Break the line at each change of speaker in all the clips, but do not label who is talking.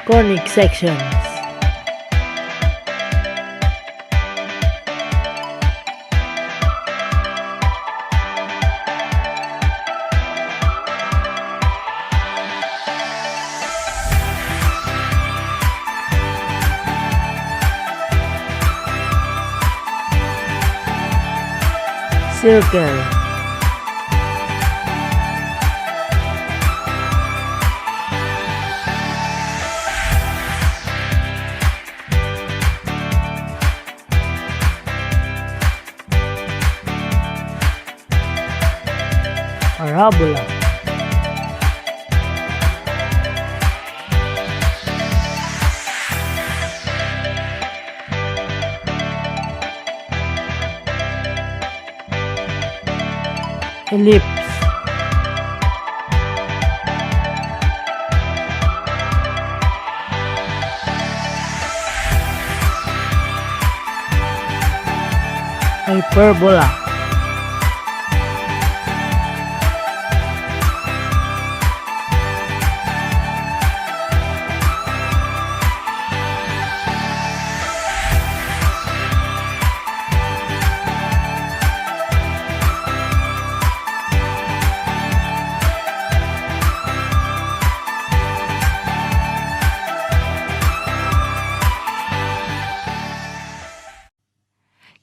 Conic sections. Circle. Parabola. Ellipse. Hyperbola.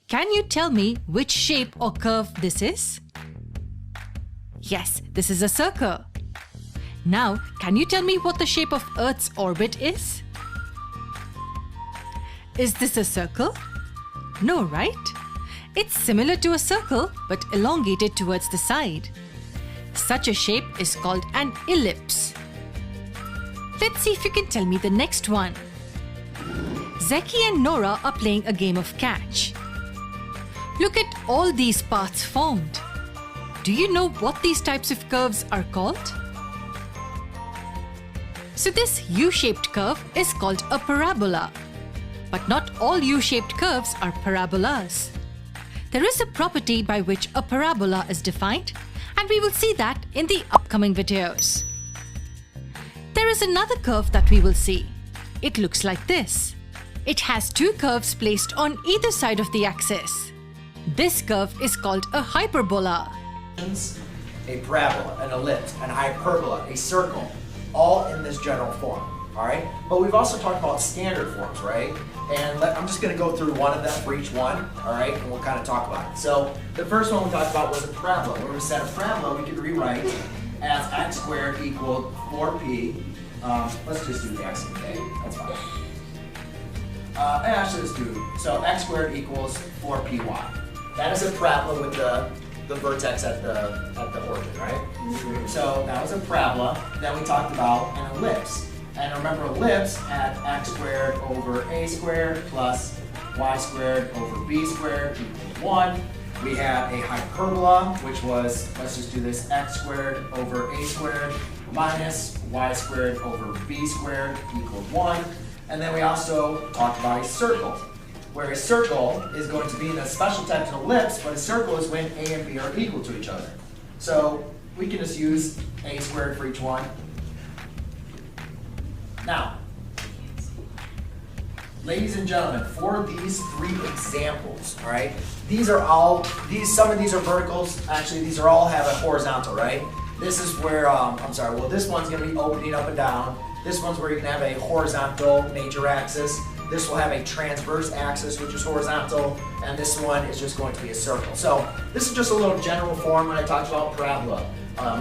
Can you tell me which shape or curve this is? Yes, this is a circle. Now, can you tell me what the shape of Earth's orbit is? Is this a circle? No, right? It's similar to a circle but elongated towards the side. Such a shape is called an ellipse. Let's see if you can tell me the next one. Zeki and Nora are playing a game of catch. Look at all these paths formed. Do you know what these types of curves are called? So this U-shaped curve is called a parabola. But not all U-shaped curves are parabolas. There is a property by which a parabola is defined, and we will see that in the upcoming videos. There is another curve that we will see. It looks like this. It has two curves placed on either side of the axis. This curve is called a hyperbola.
A parabola, an ellipse, an hyperbola, a circle, all in this general form, all right? But we've also talked about standard forms, right? And I'm just gonna go through one of them for each one, all right? And we'll kind of talk about it. So the first one we talked about was a parabola. When we said a parabola, we could rewrite as x squared equaled 4p. Let's just do x and k, that's fine. Actually, let's do, so x squared equals 4py. That is a parabola with the vertex at the origin, right? So that was a parabola. Then we talked about an ellipse. And remember, ellipse had x squared over a squared plus y squared over b squared equals 1. We had a hyperbola, which was, let's just do this, x squared over a squared minus y squared over b squared equals 1. And then we also talked about a circle, where a circle is going to be in a special type of ellipse, but a circle is when a and b are equal to each other. So we can just use a squared for each one. Now, ladies and gentlemen, for these three examples, all right, some of these are verticals. Actually, these are all have a horizontal, right? This is where, this one's gonna be opening up and down. This one's where you can have a horizontal major axis. This will have a transverse axis, which is horizontal, and this one is just going to be a circle. So this is just a little general form when I talked about parabola,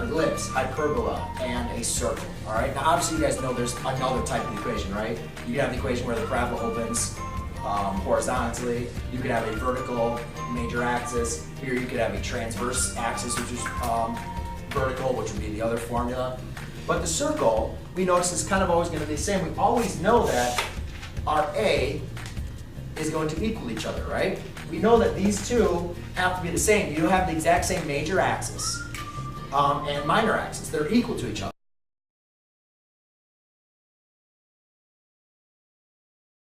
ellipse, hyperbola, and a circle. All right. Now, obviously, you guys know there's another type of equation, right? You can have the equation where the parabola opens horizontally. You could have a vertical major axis. Here, you could have a transverse axis, which is vertical, which would be the other formula. But the circle, we notice, is kind of always going to be the same. We always know that our A is going to equal each other, right? We know that these two have to be the same. You have the exact same major axis and minor axis. They're equal to each other.